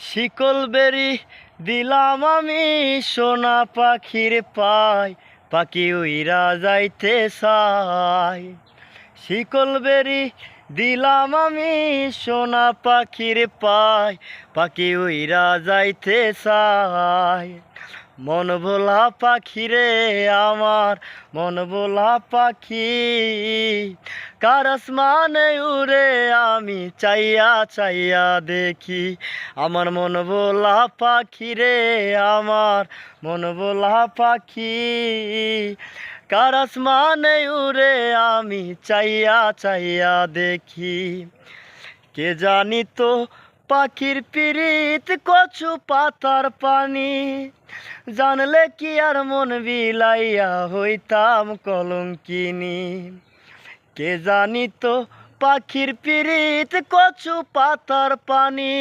শিকল বেরি দিলাম আমি সোনা পাখির পায়, পাখি উইরা যাইতে চায়। শিকল বেরি দিলাম আমি সোনা পাখির পায়, পাখি উইরা যাইতে চায়। মন ভোলা পাখি রে আমার, মন ভোলা পাখি, কার আসমানে উড়ে আমি চাইয়া চাইয়া দেখি। আমার মন ভোলা পাখি রে আমার, মন ভোলা পাখি, কার আসমানে উড়ে আমি চাইয়া চাইয়া দেখি। কে জানি তো পাখির পিরিত কচু পাতার পানি, জানলে কি আর মন বিলাইয়া হইতাম কলঙ্কিনী। কে জানি তো পাখির পিরিত কচু পাতার পানি,